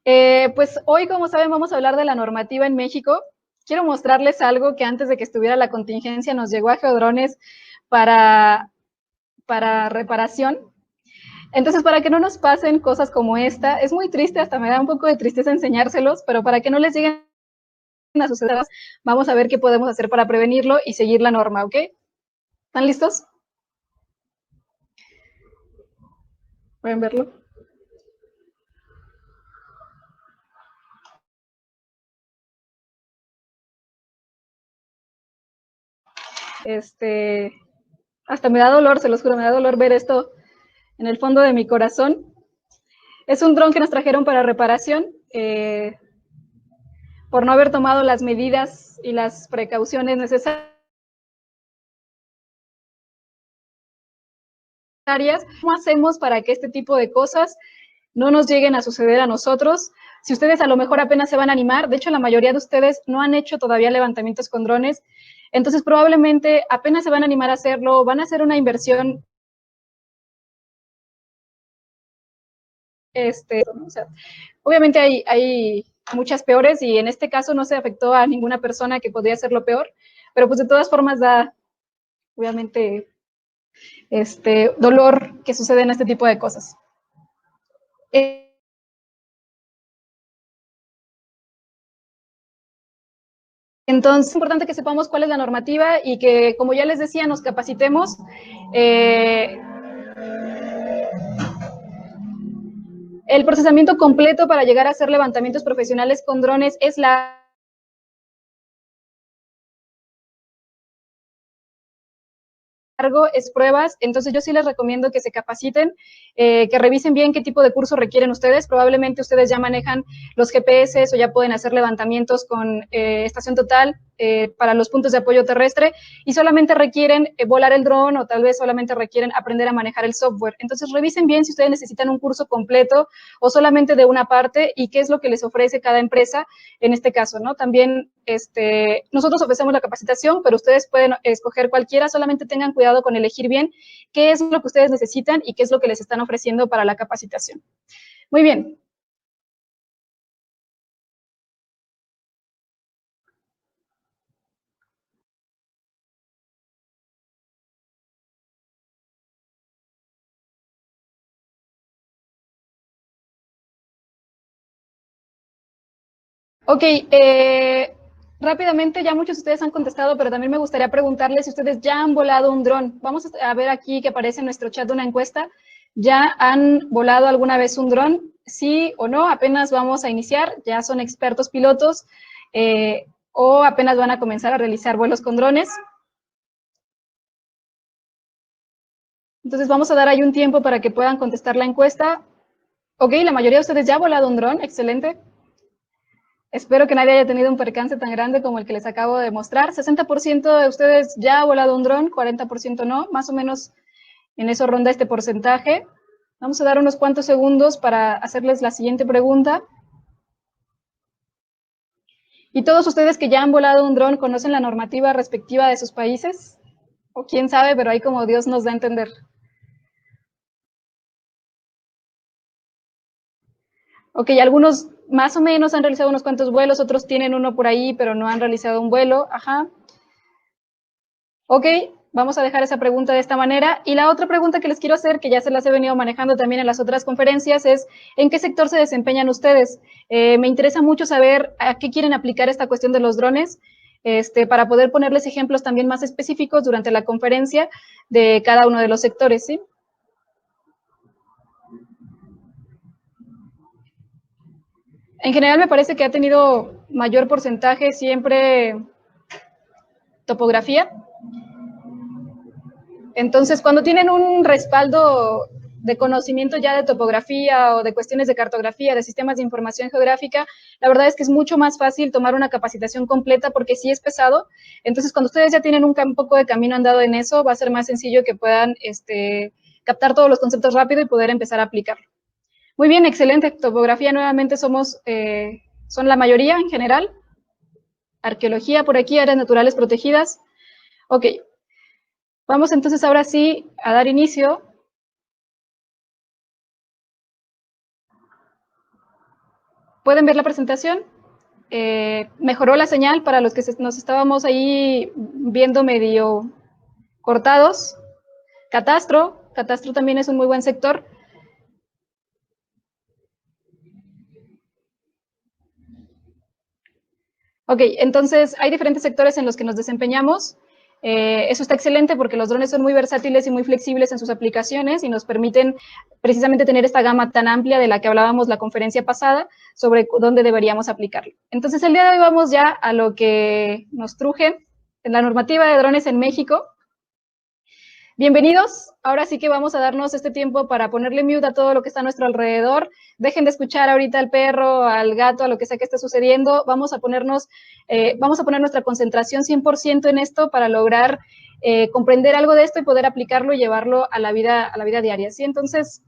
Pues hoy, como saben, vamos a hablar de la normativa en México. Quiero mostrarles algo que antes de que estuviera la contingencia nos llegó a Geodrones para, para reparación. Entonces, para que no nos pasen cosas como esta, es muy triste, hasta me da un poco de tristeza enseñárselos, pero para que no les lleguen a suceder, vamos a ver qué podemos hacer para prevenirlo y seguir la norma, ¿ok? ¿Están listos? ¿Pueden verlo? Hasta me da dolor, se los juro, me da dolor ver esto en el fondo de mi corazón. Es un dron que nos trajeron para reparación por no haber tomado las medidas y las precauciones necesarias. ¿Cómo hacemos para que este tipo de cosas no nos lleguen a suceder a nosotros? Si ustedes a lo mejor apenas se van a animar, de hecho la mayoría de ustedes no han hecho todavía levantamientos con drones, entonces probablemente apenas se van a animar a hacerlo, van a hacer una inversión o sea, obviamente hay muchas peores y en este caso no se afectó a ninguna persona que podría hacerlo peor, pero pues de todas formas da, obviamente, dolor que sucede en este tipo de cosas. Entonces, es importante que sepamos cuál es la normativa y que, como ya les decía, nos capacitemos. El procesamiento completo para llegar a hacer levantamientos profesionales con drones es es pruebas, entonces yo sí les recomiendo que se capaciten, que revisen bien qué tipo de curso requieren ustedes. Probablemente ustedes ya manejan los GPS o ya pueden hacer levantamientos con estación total para los puntos de apoyo terrestre y solamente requieren volar el dron o tal vez solamente requieren aprender a manejar el software. Entonces revisen bien si ustedes necesitan un curso completo o solamente de una parte y qué es lo que les ofrece cada empresa en este caso, ¿no? También nosotros ofrecemos la capacitación, pero ustedes pueden escoger cualquiera, solamente tengan cuidado con elegir bien qué es lo que ustedes necesitan y qué es lo que les están ofreciendo para la capacitación. Muy bien. Ok, rápidamente, ya muchos de ustedes han contestado, pero también me gustaría preguntarles si ustedes ya han volado un dron. Vamos a ver aquí que aparece en nuestro chat una encuesta. ¿Ya han volado alguna vez un dron? Sí o no, apenas vamos a iniciar, ya son expertos pilotos o apenas van a comenzar a realizar vuelos con drones. Entonces vamos a dar ahí un tiempo para que puedan contestar la encuesta. Ok, la mayoría de ustedes ya ha volado un dron, excelente. Espero que nadie haya tenido un percance tan grande como el que les acabo de mostrar. 60% de ustedes ya ha volado un dron, 40% no, más o menos en eso ronda este porcentaje. Vamos a dar unos cuantos segundos para hacerles la siguiente pregunta. ¿Y todos ustedes que ya han volado un dron conocen la normativa respectiva de sus países? O quién sabe, pero ahí como Dios nos da a entender. Ok, algunos más o menos han realizado unos cuantos vuelos, otros tienen uno por ahí, pero no han realizado un vuelo. Ajá. Ok, vamos a dejar esa pregunta de esta manera. Y la otra pregunta que les quiero hacer, que ya se las he venido manejando también en las otras conferencias, es ¿en qué sector se desempeñan ustedes? Me interesa mucho saber a qué quieren aplicar esta cuestión de los drones, para poder ponerles ejemplos también más específicos durante la conferencia de cada uno de los sectores, ¿sí? En general me parece que ha tenido mayor porcentaje siempre topografía. Entonces, cuando tienen un respaldo de conocimiento ya de topografía o de cuestiones de cartografía, de sistemas de información geográfica, la verdad es que es mucho más fácil tomar una capacitación completa porque sí es pesado. Entonces, cuando ustedes ya tienen un poco de camino andado en eso, va a ser más sencillo que puedan captar todos los conceptos rápido y poder empezar a aplicarlo. Muy bien, excelente. Topografía nuevamente son la mayoría en general. Arqueología por aquí, áreas naturales protegidas. Ok, vamos entonces ahora sí a dar inicio. ¿Pueden ver la presentación? Mejoró la señal para los que nos estábamos ahí viendo medio cortados. Catastro también es un muy buen sector. Ok, entonces hay diferentes sectores en los que nos desempeñamos. Eso está excelente porque los drones son muy versátiles y muy flexibles en sus aplicaciones y nos permiten precisamente tener esta gama tan amplia de la que hablábamos la conferencia pasada sobre dónde deberíamos aplicarlo. Entonces el día de hoy vamos ya a lo que nos truje en la normativa de drones en México. Bienvenidos, ahora sí que vamos a darnos este tiempo para ponerle mute a todo lo que está a nuestro alrededor. Dejen de escuchar ahorita al perro, al gato, a lo que sea que esté sucediendo. Vamos a poner nuestra concentración 100% en esto para lograr comprender algo de esto y poder aplicarlo y llevarlo a la vida diaria. ¿Sí? Entonces,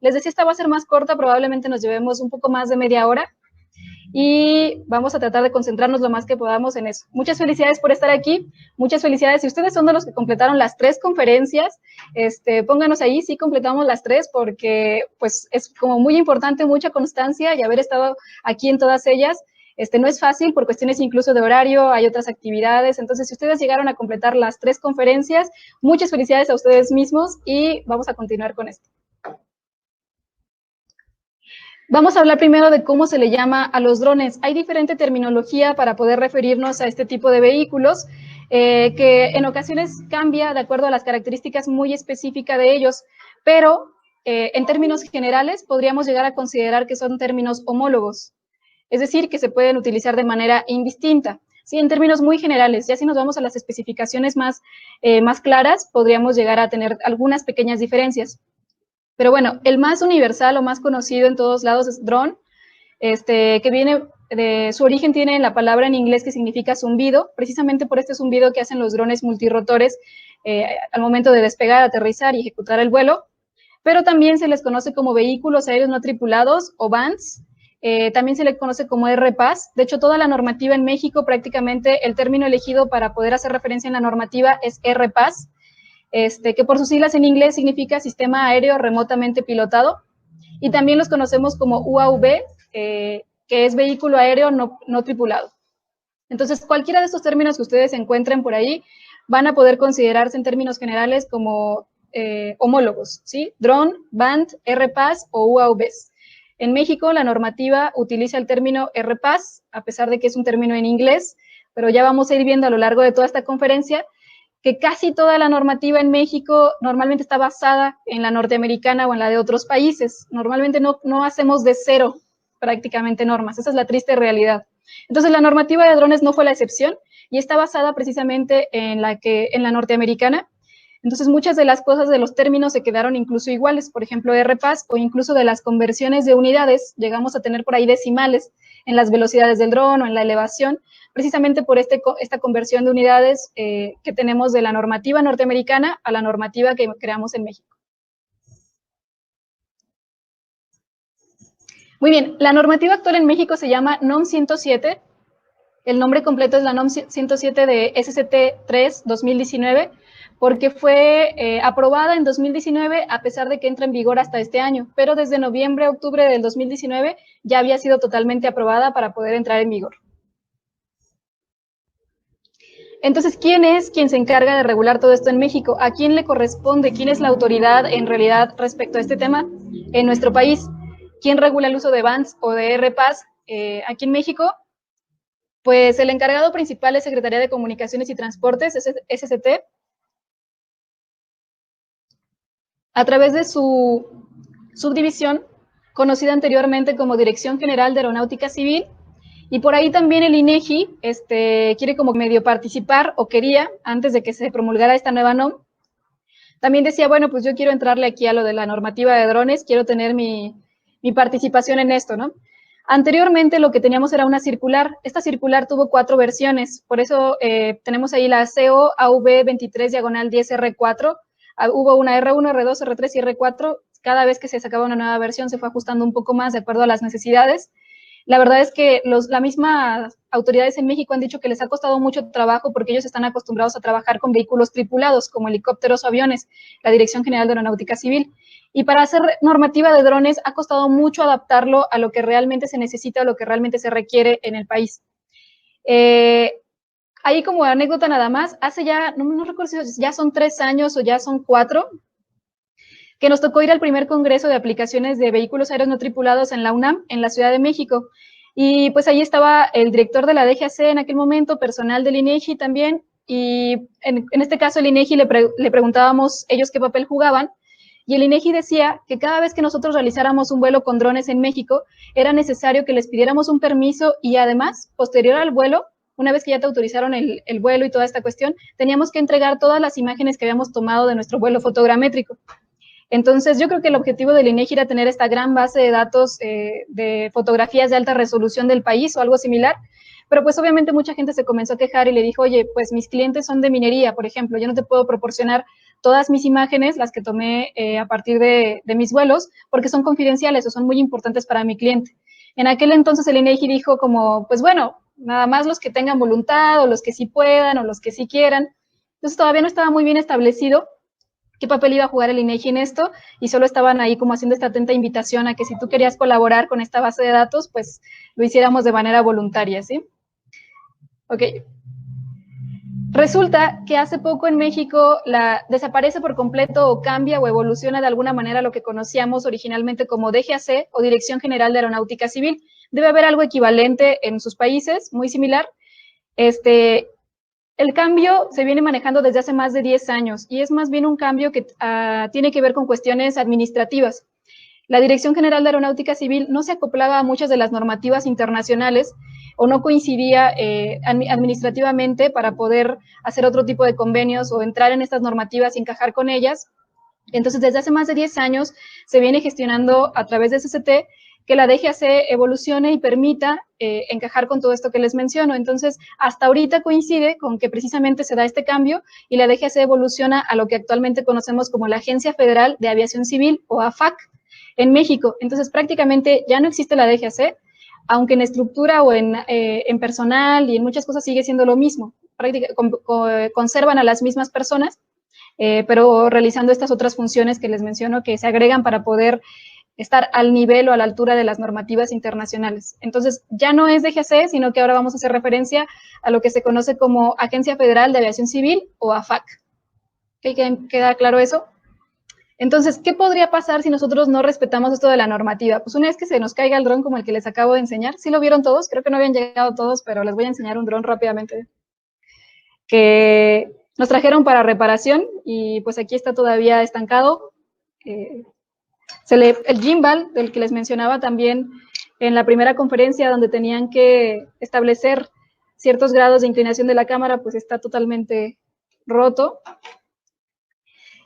les decía, esta va a ser más corta, probablemente nos llevemos un poco más de media hora. Y vamos a tratar de concentrarnos lo más que podamos en eso. Muchas felicidades por estar aquí, muchas felicidades. Si ustedes son de los que completaron las 3 conferencias, pónganos ahí, sí completamos las 3, porque pues es como muy importante, mucha constancia y haber estado aquí en todas ellas. No es fácil por cuestiones incluso de horario, hay otras actividades. Entonces, si ustedes llegaron a completar las 3 conferencias, muchas felicidades a ustedes mismos y vamos a continuar con esto. Vamos a hablar primero de cómo se le llama a los drones. Hay diferente terminología para poder referirnos a este tipo de vehículos, que en ocasiones cambia de acuerdo a las características muy específicas de ellos, pero en términos generales podríamos llegar a considerar que son términos homólogos, es decir, que se pueden utilizar de manera indistinta. Sí, en términos muy generales, ya si nos vamos a las especificaciones más claras, podríamos llegar a tener algunas pequeñas diferencias. Pero bueno, el más universal o más conocido en todos lados es drone, que viene su origen tiene la palabra en inglés que significa zumbido, precisamente por este zumbido que hacen los drones multirotores al momento de despegar, aterrizar y ejecutar el vuelo, pero también se les conoce como vehículos aéreos no tripulados o VANs, también se le conoce como RPAS. De hecho, toda la normativa en México, prácticamente el término elegido para poder hacer referencia en la normativa es RPAS, que por sus siglas en inglés significa Sistema Aéreo Remotamente Pilotado, y también los conocemos como UAV, que es Vehículo Aéreo no Tripulado. Entonces, cualquiera de estos términos que ustedes encuentren por ahí van a poder considerarse en términos generales como homólogos, ¿sí? Drone, BAND, RPAS o UAVs. En México, la normativa utiliza el término RPAS, a pesar de que es un término en inglés, pero ya vamos a ir viendo a lo largo de toda esta conferencia que casi toda la normativa en México normalmente está basada en la norteamericana o en la de otros países. Normalmente no hacemos de cero prácticamente normas, esa es la triste realidad. Entonces la normativa de drones no fue la excepción y está basada precisamente en la norteamericana. Entonces muchas de las cosas de los términos se quedaron incluso iguales, por ejemplo RPAS o incluso de las conversiones de unidades, llegamos a tener por ahí decimales en las velocidades del dron o en la elevación, precisamente por esta conversión de unidades que tenemos de la normativa norteamericana a la normativa que creamos en México. Muy bien, la normativa actual en México se llama NOM 107, el nombre completo es la NOM 107 de SCT 3 2019, porque fue aprobada en 2019 a pesar de que entra en vigor hasta este año, pero desde noviembre a octubre del 2019 ya había sido totalmente aprobada para poder entrar en vigor. Entonces, ¿quién es quien se encarga de regular todo esto en México? ¿A quién le corresponde? ¿Quién es la autoridad en realidad respecto a este tema en nuestro país? ¿Quién regula el uso de VANs o de RPAS aquí en México? Pues el encargado principal es Secretaría de Comunicaciones y Transportes, SCT, a través de su subdivisión, conocida anteriormente como Dirección General de Aeronáutica Civil, y por ahí también el INEGI quiere como medio participar, o quería, antes de que se promulgara esta nueva NOM, también decía, bueno, pues yo quiero entrarle aquí a lo de la normativa de drones, quiero tener mi participación en esto, ¿no? Anteriormente lo que teníamos era una circular. Esta circular tuvo 4 versiones, por eso tenemos ahí la CO AV 23/10R4, hubo una R1, R2, R3 y R4, cada vez que se sacaba una nueva versión se fue ajustando un poco más de acuerdo a las necesidades. La verdad es que las mismas autoridades en México han dicho que les ha costado mucho trabajo porque ellos están acostumbrados a trabajar con vehículos tripulados como helicópteros o aviones, la Dirección General de Aeronáutica Civil. Y para hacer normativa de drones ha costado mucho adaptarlo a lo que realmente se necesita, a lo que realmente se requiere en el país. Ahí como anécdota nada más, hace ya, no recuerdo si ya son 3 años o ya son 4, que nos tocó ir al primer congreso de aplicaciones de vehículos aéreos no tripulados en la UNAM, en la Ciudad de México. Y pues ahí estaba el director de la DGAC en aquel momento, personal del INEGI también, y en este caso el INEGI le preguntábamos ellos qué papel jugaban, y el INEGI decía que cada vez que nosotros realizáramos un vuelo con drones en México, era necesario que les pidiéramos un permiso y además, posterior al vuelo, una vez que ya te autorizaron el vuelo y toda esta cuestión, teníamos que entregar todas las imágenes que habíamos tomado de nuestro vuelo fotogramétrico. Entonces, yo creo que el objetivo del INEGI era tener esta gran base de datos de fotografías de alta resolución del país o algo similar, pero pues obviamente mucha gente se comenzó a quejar y le dijo, oye, pues mis clientes son de minería, por ejemplo, yo no te puedo proporcionar todas mis imágenes, las que tomé a partir de mis vuelos, porque son confidenciales o son muy importantes para mi cliente. En aquel entonces el INEGI dijo como, pues bueno, nada más los que tengan voluntad o los que sí puedan o los que sí quieran. Entonces todavía no estaba muy bien establecido qué papel iba a jugar el INEGI en esto, y solo estaban ahí como haciendo esta atenta invitación a que si tú querías colaborar con esta base de datos, pues lo hiciéramos de manera voluntaria, ¿sí? Ok. Resulta que hace poco en México desaparece por completo o cambia o evoluciona de alguna manera lo que conocíamos originalmente como DGAC o Dirección General de Aeronáutica Civil. Debe haber algo equivalente en sus países, muy similar. El cambio se viene manejando desde hace más de 10 años y es más bien un cambio que tiene que ver con cuestiones administrativas. La Dirección General de Aeronáutica Civil no se acoplaba a muchas de las normativas internacionales o no coincidía administrativamente para poder hacer otro tipo de convenios o entrar en estas normativas y encajar con ellas. Entonces, desde hace más de 10 años se viene gestionando a través de CCT que la DGAC evolucione y permita encajar con todo esto que les menciono. Entonces, hasta ahorita coincide con que precisamente se da este cambio y la DGAC evoluciona a lo que actualmente conocemos como la Agencia Federal de Aviación Civil o AFAC en México. Entonces, prácticamente ya no existe la DGAC, aunque en estructura o en personal y en muchas cosas sigue siendo lo mismo. Conservan a las mismas personas, pero realizando estas otras funciones que les menciono que se agregan para poder estar al nivel o a la altura de las normativas internacionales. Entonces, ya no es DGAC, sino que ahora vamos a hacer referencia a lo que se conoce como Agencia Federal de Aviación Civil o AFAC. ¿Queda claro eso? Entonces, ¿qué podría pasar si nosotros no respetamos esto de la normativa? Pues una vez que se nos caiga el dron como el que les acabo de enseñar, ¿sí lo vieron todos? Creo que no habían llegado todos, pero les voy a enseñar un dron rápidamente que nos trajeron para reparación y pues aquí está todavía estancado. El gimbal, del que les mencionaba también en la primera conferencia, donde tenían que establecer ciertos grados de inclinación de la cámara, pues está totalmente roto.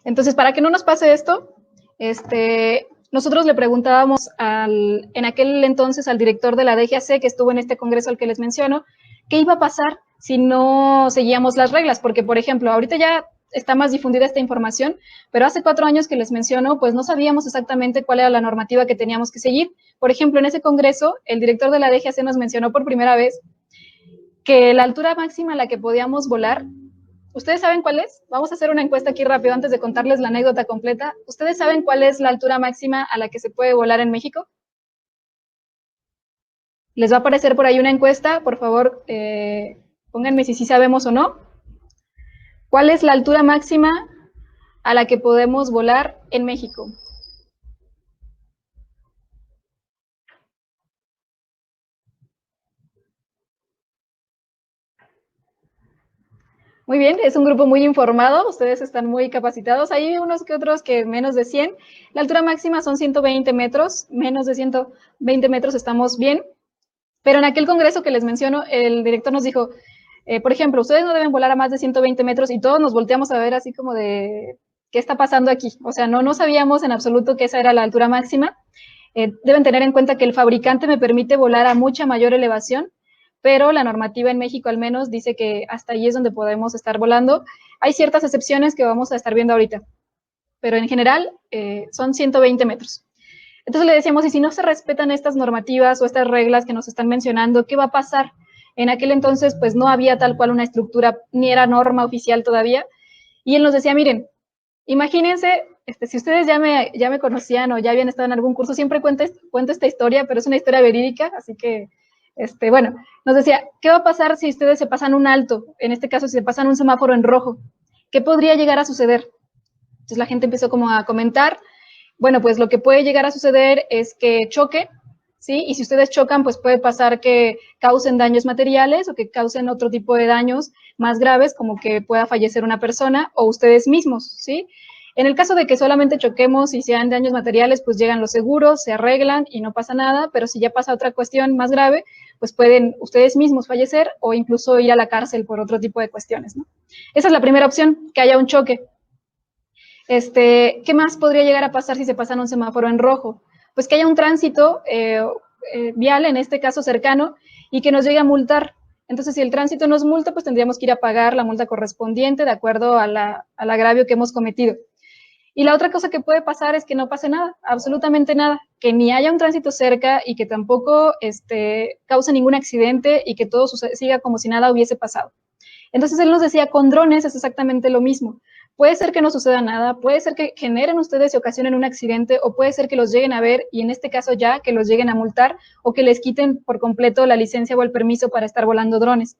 Entonces, para que no nos pase esto, nosotros le preguntábamos en aquel entonces al director de la DGAC, que estuvo en este congreso al que les menciono, qué iba a pasar si no seguíamos las reglas, porque, por ejemplo, ahorita ya está más difundida esta información, pero hace 4 años que les menciono, pues no sabíamos exactamente cuál era la normativa que teníamos que seguir. Por ejemplo, en ese congreso, el director de la DGAC nos mencionó por primera vez que la altura máxima a la que podíamos volar, ¿ustedes saben cuál es? Vamos a hacer una encuesta aquí rápido antes de contarles la anécdota completa. ¿Ustedes saben cuál es la altura máxima a la que se puede volar en México? Les va a aparecer por ahí una encuesta, por favor, pónganme si sí sabemos o no. ¿Cuál es la altura máxima a la que podemos volar en México? Muy bien, es un grupo muy informado, ustedes están muy capacitados. Hay unos que otros que menos de 100. La altura máxima son 120 metros, menos de 120 metros estamos bien. Pero en aquel congreso que les menciono, el director nos dijo, por ejemplo, ustedes no deben volar a más de 120 metros y todos nos volteamos a ver así como de, ¿qué está pasando aquí? O sea, no sabíamos en absoluto que esa era la altura máxima. Deben tener en cuenta que el fabricante me permite volar a mucha mayor elevación, pero la normativa en México al menos dice que hasta ahí es donde podemos estar volando. Hay ciertas excepciones que vamos a estar viendo ahorita, pero en general son 120 metros. Entonces le decíamos, y si no se respetan estas normativas o estas reglas que nos están mencionando, ¿qué va a pasar? En aquel entonces, pues no había tal cual una estructura, ni era norma oficial todavía. Y él nos decía, miren, imagínense si ustedes ya me conocían o ya habían estado en algún curso, siempre cuento esta historia, pero es una historia verídica, así que, bueno, nos decía, ¿qué va a pasar si ustedes se pasan un alto? En este caso, si se pasan un semáforo en rojo, ¿qué podría llegar a suceder? Entonces la gente empezó como a comentar, bueno, pues lo que puede llegar a suceder es que choque, ¿sí? Y si ustedes chocan, pues puede pasar que causen daños materiales o que causen otro tipo de daños más graves, como que pueda fallecer una persona o ustedes mismos, ¿sí? En el caso de que solamente choquemos y sean daños materiales, pues llegan los seguros, se arreglan y no pasa nada, pero si ya pasa otra cuestión más grave, pues pueden ustedes mismos fallecer o incluso ir a la cárcel por otro tipo de cuestiones, ¿no? Esa es la primera opción, que haya un choque. ¿Qué más podría llegar a pasar si se pasan un semáforo en rojo? Pues que haya un tránsito vial, en este caso cercano, y que nos llegue a multar. Entonces, si el tránsito nos multa, pues tendríamos que ir a pagar la multa correspondiente de acuerdo al agravio que hemos cometido. Y la otra cosa que puede pasar es que no pase nada, absolutamente nada, que ni haya un tránsito cerca y que tampoco cause ningún accidente y que todo siga como si nada hubiese pasado. Entonces él nos decía, con drones es exactamente lo mismo. Puede ser que no suceda nada, puede ser que generen ustedes y ocasionen un accidente, o puede ser que los lleguen a ver, y en este caso ya, que los lleguen a multar, o que les quiten por completo la licencia o el permiso para estar volando drones.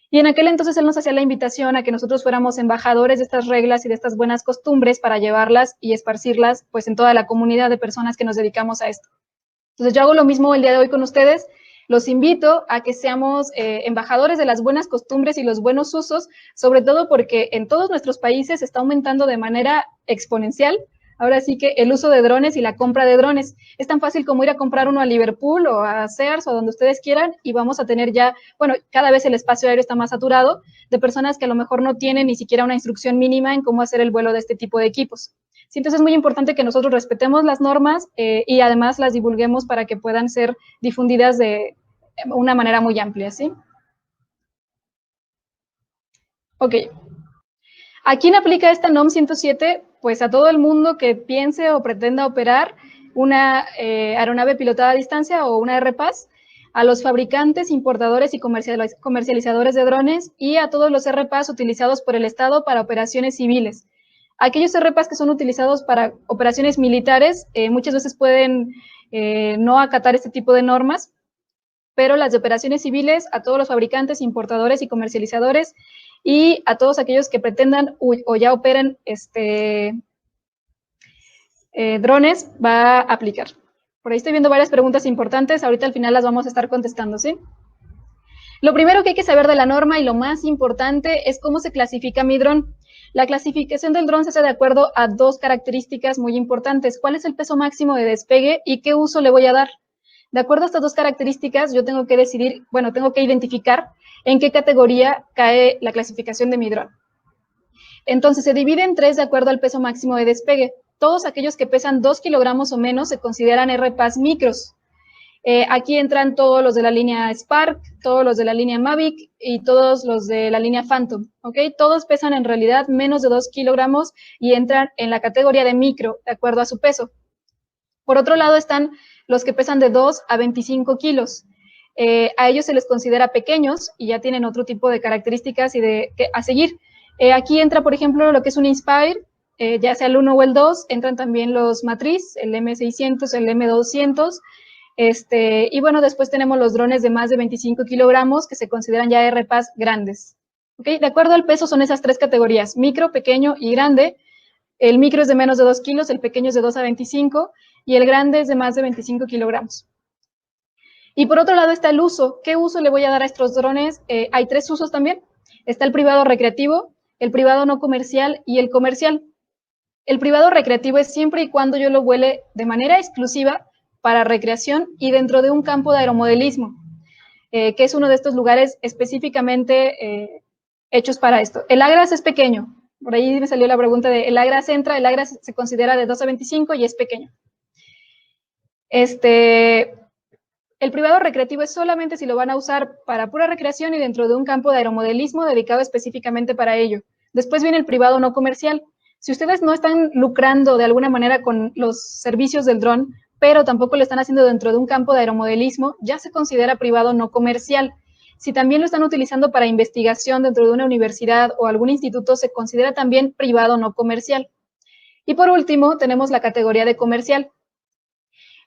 Y en aquel entonces él nos hacía la invitación a que nosotros fuéramos embajadores de estas reglas y de estas buenas costumbres para llevarlas y esparcirlas pues en toda la comunidad de personas que nos dedicamos a esto. Entonces yo hago lo mismo el día de hoy con ustedes. Los invito a que seamos embajadores de las buenas costumbres y los buenos usos, sobre todo porque en todos nuestros países está aumentando de manera exponencial. Ahora sí que el uso de drones y la compra de drones. Es tan fácil como ir a comprar uno a Liverpool o a Sears o donde ustedes quieran y vamos a tener ya, bueno, cada vez el espacio aéreo está más saturado de personas que a lo mejor no tienen ni siquiera una instrucción mínima en cómo hacer el vuelo de este tipo de equipos. Sí, entonces es muy importante que nosotros respetemos las normas y además las divulguemos para que puedan ser difundidas de una manera muy amplia, ¿sí? Ok. ¿A quién aplica esta NOM 107? Pues a todo el mundo que piense o pretenda operar una aeronave pilotada a distancia o una RPAS, a los fabricantes, importadores y comercializadores de drones y a todos los RPAS utilizados por el Estado para operaciones civiles. Aquellos RPAS que son utilizados para operaciones militares muchas veces pueden no acatar este tipo de normas, pero las de operaciones civiles, a todos los fabricantes, importadores y comercializadores y a todos aquellos que pretendan o ya operen drones, va a aplicar. Por ahí estoy viendo varias preguntas importantes, ahorita al final las vamos a estar contestando, ¿sí? Lo primero que hay que saber de la norma y lo más importante es cómo se clasifica mi dron. La clasificación del dron se hace de acuerdo a dos características muy importantes. ¿Cuál es el peso máximo de despegue y qué uso le voy a dar? De acuerdo a estas dos características, yo tengo que decidir, bueno, tengo que identificar en qué categoría cae la clasificación de mi dron. Entonces, se divide en tres de acuerdo al peso máximo de despegue. Todos aquellos que pesan 2 kilogramos o menos se consideran RPAS micros. Aquí entran todos los de la línea Spark, todos los de la línea Mavic y todos los de la línea Phantom, ¿ok? Todos pesan en realidad menos de 2 kilogramos y entran en la categoría de micro, de acuerdo a su peso. Por otro lado están los que pesan de 2 a 25 kilos. A ellos se les considera pequeños y ya tienen otro tipo de características y a seguir. Aquí entra, por ejemplo, lo que es un Inspire, ya sea el 1 o el 2, entran también los Matriz, el M600, el M200, y bueno, después tenemos los drones de más de 25 kilogramos que se consideran ya RPAS grandes. ¿Okay? De acuerdo al peso son esas tres categorías, micro, pequeño y grande. El micro es de menos de 2 kilos, el pequeño es de 2 a 25 y el grande es de más de 25 kilogramos. Y por otro lado está el uso. ¿Qué uso le voy a dar a estos drones? Hay tres usos también. Está el privado recreativo, el privado no comercial y el comercial. El privado recreativo es siempre y cuando yo lo vuele de manera exclusiva para recreación y dentro de un campo de aeromodelismo, que es uno de estos lugares específicamente hechos para esto. El AGRAS es pequeño. Por ahí me salió la pregunta de el AGRAS entra, el AGRAS se considera de 2 a 25 y es pequeño. El privado recreativo es solamente si lo van a usar para pura recreación y dentro de un campo de aeromodelismo dedicado específicamente para ello. Después viene el privado no comercial. Si ustedes no están lucrando de alguna manera con los servicios del dron, pero tampoco lo están haciendo dentro de un campo de aeromodelismo, ya se considera privado no comercial. Si también lo están utilizando para investigación dentro de una universidad o algún instituto, se considera también privado no comercial. Y por último, tenemos la categoría de comercial.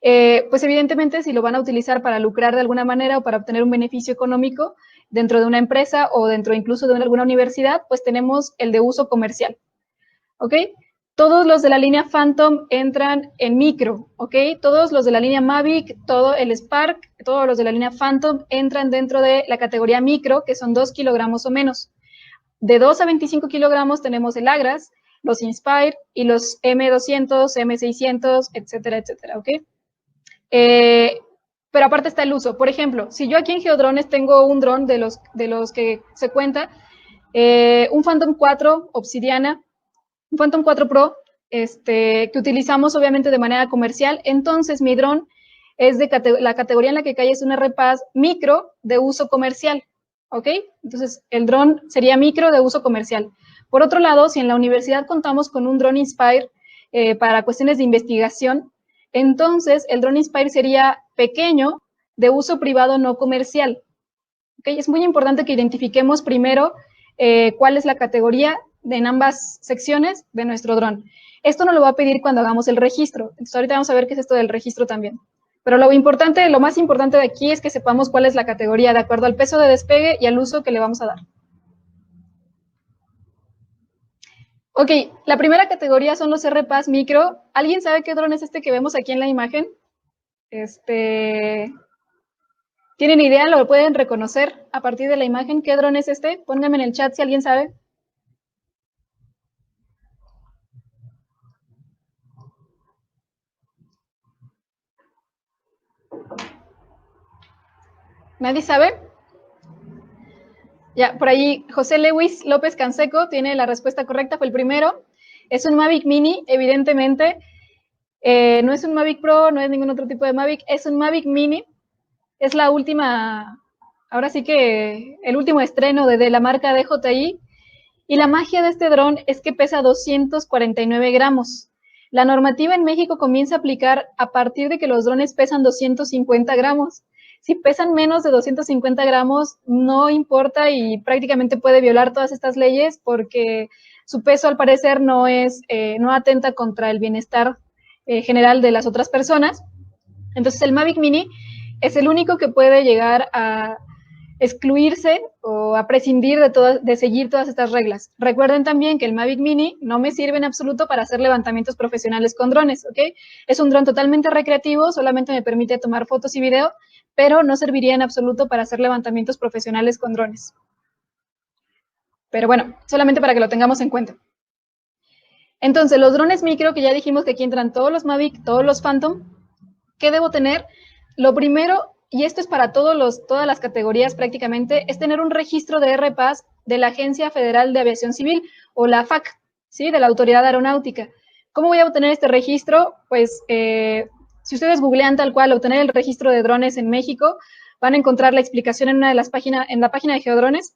Pues evidentemente si lo van a utilizar para lucrar de alguna manera o para obtener un beneficio económico dentro de una empresa o dentro incluso de alguna universidad, pues tenemos el de uso comercial, ¿ok? Todos los de la línea Phantom entran en micro, ¿ok? Todos los de la línea Mavic, todo el Spark, todos los de la línea Phantom entran dentro de la categoría micro, que son 2 kilogramos o menos. De 2 a 25 kilogramos tenemos el Agras, los Inspire y los M200, M600, etcétera, etcétera, ¿ok? Pero aparte está el uso. Por ejemplo, si yo aquí en Geodrones tengo un dron de los que se cuenta, un Phantom 4 Obsidiana, un Phantom 4 Pro, que utilizamos obviamente de manera comercial, entonces mi dron es de la categoría en la que cae es un RPAS micro de uso comercial, ¿ok? Entonces el dron sería micro de uso comercial. Por otro lado, si en la universidad contamos con un dron Inspire para cuestiones de investigación, entonces el dron Inspire sería pequeño de uso privado no comercial. ¿Okay? Es muy importante que identifiquemos primero cuál es la categoría en ambas secciones de nuestro dron. Esto nos lo va a pedir cuando hagamos el registro. Entonces ahorita vamos a ver qué es esto del registro también. Pero lo más importante de aquí es que sepamos cuál es la categoría de acuerdo al peso de despegue y al uso que le vamos a dar. Ok, la primera categoría son los RPAS micro. ¿Alguien sabe qué dron es este que vemos aquí en la imagen? ¿Tienen idea? ¿Lo pueden reconocer a partir de la imagen? ¿Qué dron es este? Pónganme en el chat si alguien sabe. ¿Nadie sabe? Ya, por ahí José Lewis López Canseco tiene la respuesta correcta, fue el primero. Es un Mavic Mini, evidentemente. No es un Mavic Pro, no es ningún otro tipo de Mavic, es un Mavic Mini. Es la última, ahora sí que el último estreno de la marca DJI. Y la magia de este dron es que pesa 249 gramos. La normativa en México comienza a aplicar a partir de que los drones pesan 250 gramos. Si pesan menos de 250 gramos, no importa y prácticamente puede violar todas estas leyes porque su peso al parecer no atenta contra el bienestar general de las otras personas. Entonces el Mavic Mini es el único que puede llegar a excluirse o a prescindir de seguir todas estas reglas. Recuerden también que el Mavic Mini no me sirve en absoluto para hacer levantamientos profesionales con drones, ¿ok? Es un dron totalmente recreativo, solamente me permite tomar fotos y video, pero no serviría en absoluto para hacer levantamientos profesionales con drones. Pero bueno, solamente para que lo tengamos en cuenta. Entonces, los drones micro, que ya dijimos que aquí entran todos los Mavic, todos los Phantom, ¿qué debo tener? Lo primero, y esto es para todas las categorías prácticamente, es tener un registro de RPAS de la Agencia Federal de Aviación Civil o la AFAC, ¿sí? De la Autoridad Aeronáutica. ¿Cómo voy a obtener este registro? Pues si ustedes googlean tal cual obtener el registro de drones en México, van a encontrar la explicación en una de las páginas, en la página de Geodrones,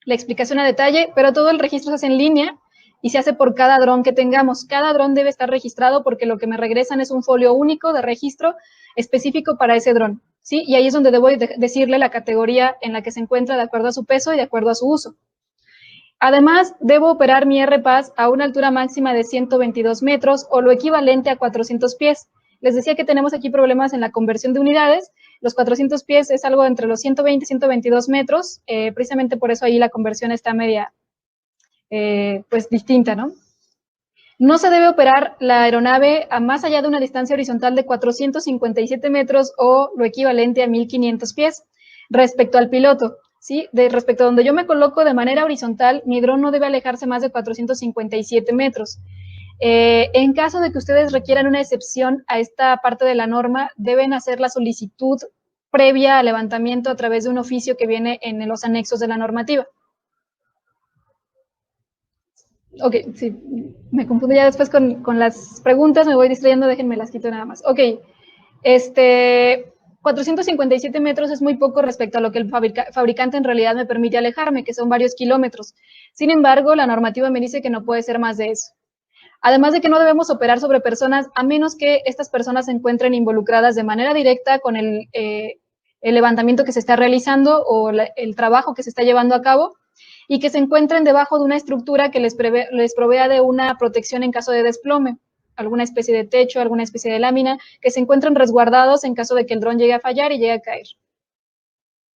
la explicación a detalle, pero todo el registro se hace en línea y se hace por cada dron que tengamos. Cada dron debe estar registrado porque lo que me regresan es un folio único de registro específico para ese dron, ¿sí? Y ahí es donde debo decirle la categoría en la que se encuentra de acuerdo a su peso y de acuerdo a su uso. Además, debo operar mi RPAS a una altura máxima de 122 metros o lo equivalente a 400 pies. Les decía que tenemos aquí problemas en la conversión de unidades. Los 400 pies es algo entre los 120 y 122 metros. Precisamente por eso ahí la conversión está media, pues distinta, ¿no? No se debe operar la aeronave a más allá de una distancia horizontal de 457 metros o lo equivalente a 1.500 pies respecto al piloto. ¿Sí? Respecto a donde yo me coloco de manera horizontal, mi dron no debe alejarse más de 457 metros. En caso de que ustedes requieran una excepción a esta parte de la norma, deben hacer la solicitud previa al levantamiento a través de un oficio que viene en los anexos de la normativa. Ok, sí, me confundo ya después con las preguntas, me voy distrayendo, déjenme las quito nada más. Ok, 457 metros es muy poco respecto a lo que el fabricante en realidad me permite alejarme, que son varios kilómetros. Sin embargo, la normativa me dice que no puede ser más de eso. Además de que no debemos operar sobre personas a menos que estas personas se encuentren involucradas de manera directa con el levantamiento que se está realizando o el trabajo que se está llevando a cabo. y que se encuentren debajo de una estructura que les provea de una protección en caso de desplome, alguna especie de techo, alguna especie de lámina, que se encuentren resguardados en caso de que el dron llegue a fallar y llegue a caer.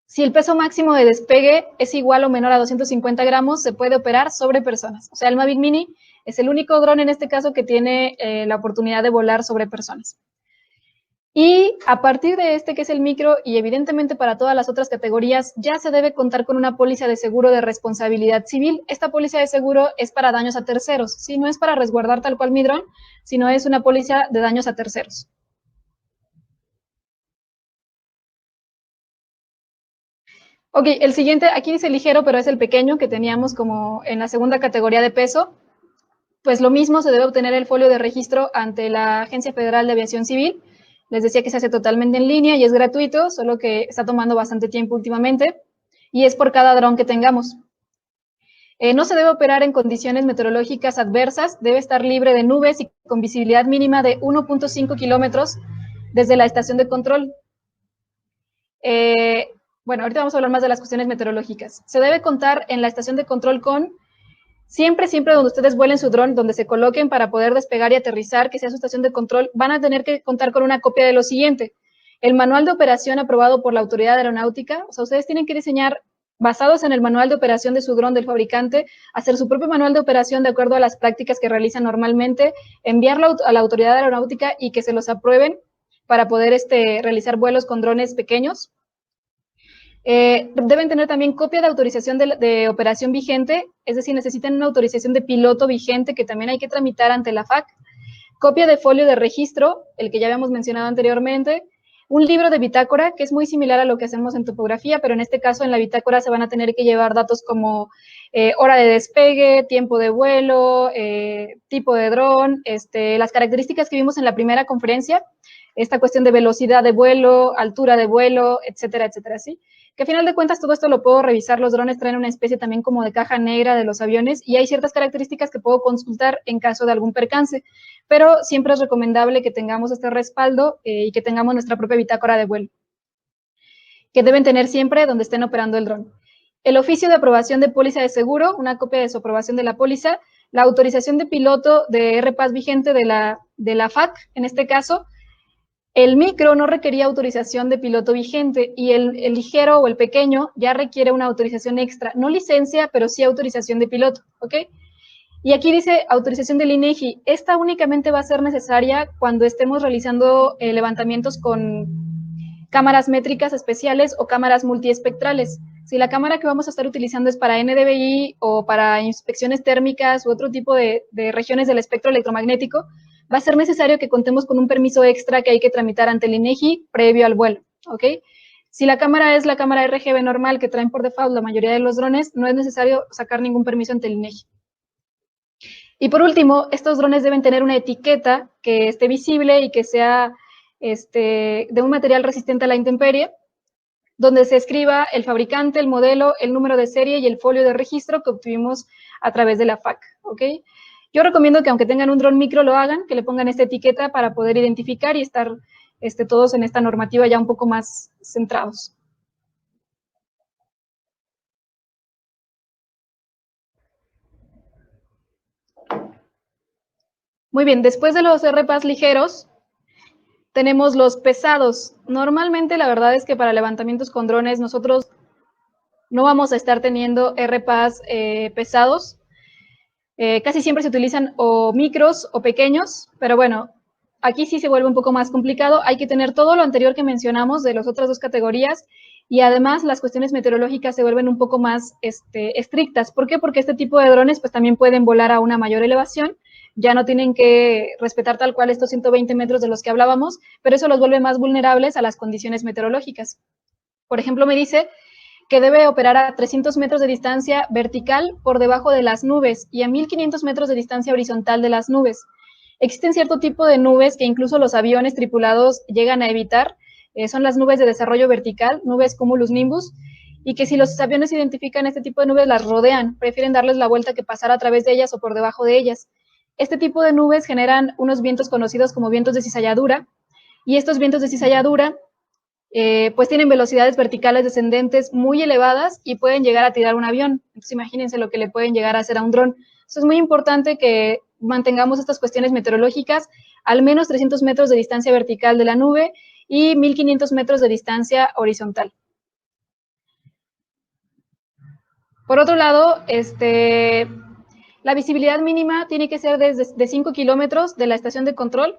Si el peso máximo de despegue es igual o menor a 250 gramos, se puede operar sobre personas. O sea, el Mavic Mini es el único dron en este caso que tiene la oportunidad de volar sobre personas. Y a partir de este, que es el micro, y evidentemente para todas las otras categorías, ya se debe contar con una póliza de seguro de responsabilidad civil. Esta póliza de seguro es para daños a terceros, ¿sí? No es para resguardar tal cual mi dron, sino es una póliza de daños a terceros. Ok, el siguiente, aquí dice ligero, pero es el pequeño que teníamos como en la segunda categoría de peso. Pues lo mismo, se debe obtener el folio de registro ante la Agencia Federal de Aviación Civil. Les decía que se hace totalmente en línea y es gratuito, solo que está tomando bastante tiempo últimamente, y es por cada dron que tengamos. No se debe operar en condiciones meteorológicas adversas, debe estar libre de nubes y con visibilidad mínima de 1.5 kilómetros desde la estación de control. Bueno, ahorita vamos a hablar más de las cuestiones meteorológicas. Se debe contar en la estación de control con siempre donde ustedes vuelen su dron, donde se coloquen para poder despegar y aterrizar, que sea su estación de control, van a tener que contar con una copia de lo siguiente: el manual de operación aprobado por la Autoridad Aeronáutica. O sea, ustedes tienen que diseñar, basados en el manual de operación de su dron del fabricante, hacer su propio manual de operación de acuerdo a las prácticas que realizan normalmente, enviarlo a la Autoridad Aeronáutica y que se los aprueben para poder realizar vuelos con drones pequeños. Deben tener también copia de autorización de operación vigente, es decir, necesitan una autorización de piloto vigente que también hay que tramitar ante la FAC, copia de folio de registro, el que ya habíamos mencionado anteriormente, un libro de bitácora, que es muy similar a lo que hacemos en topografía, pero en este caso en la bitácora se van a tener que llevar datos como hora de despegue, tiempo de vuelo, tipo de dron, las características que vimos en la primera conferencia, esta cuestión de velocidad de vuelo, altura de vuelo, etcétera, etcétera, ¿sí? Que a final de cuentas todo esto lo puedo revisar. Los drones traen una especie también como de caja negra de los aviones y hay ciertas características que puedo consultar en caso de algún percance, pero siempre es recomendable que tengamos este respaldo y que tengamos nuestra propia bitácora de vuelo, que deben tener siempre donde estén operando el dron. El oficio de aprobación de póliza de seguro, una copia de su aprobación de la póliza, la autorización de piloto de RPAS vigente de la FAC, en este caso. El micro no requería autorización de piloto vigente y el ligero o el pequeño ya requiere una autorización extra, no licencia, pero sí autorización de piloto, ¿ok? Y aquí dice autorización del INEGI. Esta únicamente va a ser necesaria cuando estemos realizando levantamientos con cámaras métricas especiales o cámaras multiespectrales. Si la cámara que vamos a estar utilizando es para NDVI o para inspecciones térmicas u otro tipo de regiones del espectro electromagnético, va a ser necesario que contemos con un permiso extra que hay que tramitar ante el INEGI previo al vuelo, ¿ok? Si la cámara es la cámara RGB normal que traen por default la mayoría de los drones, no es necesario sacar ningún permiso ante el INEGI. Y por último, estos drones deben tener una etiqueta que esté visible y que sea de un material resistente a la intemperie, donde se escriba el fabricante, el modelo, el número de serie y el folio de registro que obtuvimos a través de la FAC, ¿ok? Yo recomiendo que aunque tengan un dron micro lo hagan, que le pongan esta etiqueta para poder identificar y estar todos en esta normativa ya un poco más centrados. Muy bien, después de los RPAS ligeros, tenemos los pesados. Normalmente la verdad es que para levantamientos con drones nosotros no vamos a estar teniendo RPAS pesados. Casi siempre se utilizan o micros o pequeños, pero bueno, aquí sí se vuelve un poco más complicado. Hay que tener todo lo anterior que mencionamos de las otras dos categorías y además las cuestiones meteorológicas se vuelven un poco más estrictas. ¿Por qué? Porque este tipo de drones pues también pueden volar a una mayor elevación, ya no tienen que respetar tal cual estos 120 metros de los que hablábamos, pero eso los vuelve más vulnerables a las condiciones meteorológicas. Por ejemplo, me dice que debe operar a 300 metros de distancia vertical por debajo de las nubes y a 1500 metros de distancia horizontal de las nubes. Existen cierto tipo de nubes que incluso los aviones tripulados llegan a evitar, son las nubes de desarrollo vertical, nubes cumulus nimbus, y que si los aviones identifican este tipo de nubes las rodean, prefieren darles la vuelta que pasar a través de ellas o por debajo de ellas. Este tipo de nubes generan unos vientos conocidos como vientos de cizalladura, y estos vientos de cizalladura pues tienen velocidades verticales descendentes muy elevadas y pueden llegar a tirar un avión. Entonces imagínense lo que le pueden llegar a hacer a un dron. Eso es muy importante que mantengamos estas cuestiones meteorológicas, al menos 300 metros de distancia vertical de la nube y 1500 metros de distancia horizontal. Por otro lado, la visibilidad mínima tiene que ser de 5 kilómetros de la estación de control.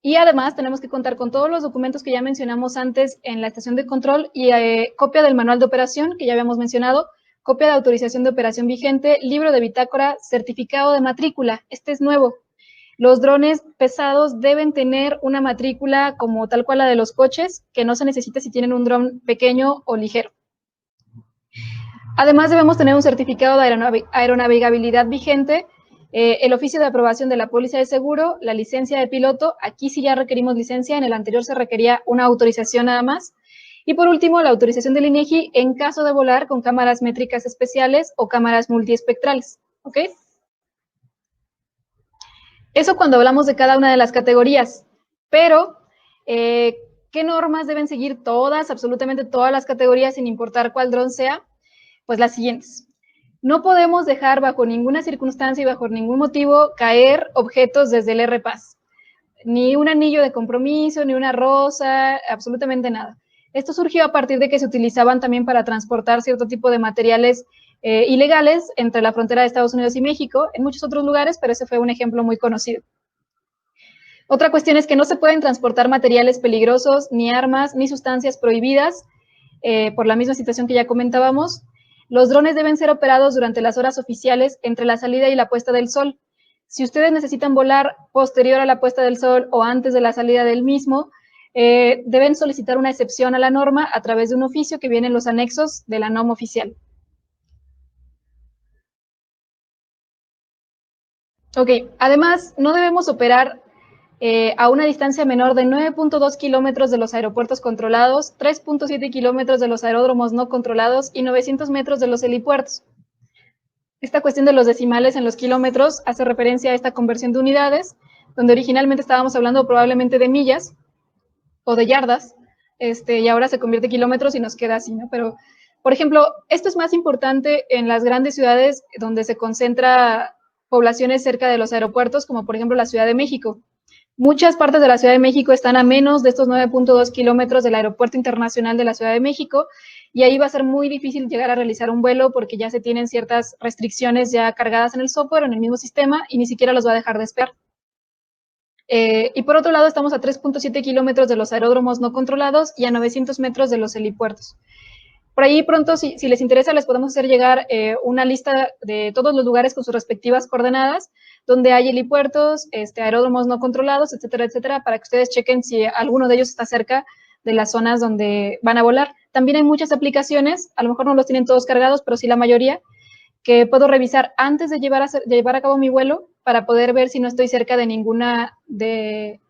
Y además tenemos que contar con todos los documentos que ya mencionamos antes en la estación de control y copia del manual de operación que ya habíamos mencionado, copia de autorización de operación vigente, libro de bitácora, certificado de matrícula. Este es nuevo. Los drones pesados deben tener una matrícula como tal cual la de los coches, que no se necesita si tienen un dron pequeño o ligero. Además, debemos tener un certificado de aeronavegabilidad vigente, el oficio de aprobación de la póliza de seguro, la licencia de piloto. Aquí sí ya requerimos licencia, en el anterior se requería una autorización nada más. Y por último, la autorización del INEGI en caso de volar con cámaras métricas especiales o cámaras multiespectrales. ¿Ok? Eso cuando hablamos de cada una de las categorías. Pero, ¿qué normas deben seguir todas, absolutamente todas las categorías, sin importar cuál dron sea? Pues las siguientes. No podemos dejar bajo ninguna circunstancia y bajo ningún motivo caer objetos desde el RPAS. Ni un anillo de compromiso, ni una rosa, absolutamente nada. Esto surgió a partir de que se utilizaban también para transportar cierto tipo de materiales ilegales entre la frontera de Estados Unidos y México, en muchos otros lugares, pero ese fue un ejemplo muy conocido. Otra cuestión es que no se pueden transportar materiales peligrosos, ni armas, ni sustancias prohibidas, por la misma situación que ya comentábamos. Los drones deben ser operados durante las horas oficiales entre la salida y la puesta del sol. Si ustedes necesitan volar posterior a la puesta del sol o antes de la salida del mismo, deben solicitar una excepción a la norma a través de un oficio que viene en los anexos de la NOM oficial. Ok, además, no debemos operar a una distancia menor de 9.2 kilómetros de los aeropuertos controlados, 3.7 kilómetros de los aeródromos no controlados y 900 metros de los helipuertos. Esta cuestión de los decimales en los kilómetros hace referencia a esta conversión de unidades, donde originalmente estábamos hablando probablemente de millas o de yardas, y ahora se convierte en kilómetros y nos queda así, ¿no? Pero, por ejemplo, esto es más importante en las grandes ciudades donde se concentra poblaciones cerca de los aeropuertos, como por ejemplo la Ciudad de México. Muchas partes de la Ciudad de México están a menos de estos 9.2 kilómetros del Aeropuerto Internacional de la Ciudad de México, y ahí va a ser muy difícil llegar a realizar un vuelo porque ya se tienen ciertas restricciones ya cargadas en el software, en el mismo sistema, y ni siquiera los va a dejar despegar. Y por otro lado, estamos a 3.7 kilómetros de los aeródromos no controlados y a 900 metros de los helipuertos. Por ahí pronto, si les interesa, les podemos hacer llegar una lista de todos los lugares con sus respectivas coordenadas, donde hay helipuertos, aeródromos no controlados, etcétera, etcétera, para que ustedes chequen si alguno de ellos está cerca de las zonas donde van a volar. También hay muchas aplicaciones, a lo mejor no los tienen todos cargados, pero sí la mayoría, que puedo revisar antes de llevar a cabo mi vuelo para poder ver si no estoy cerca de ninguna de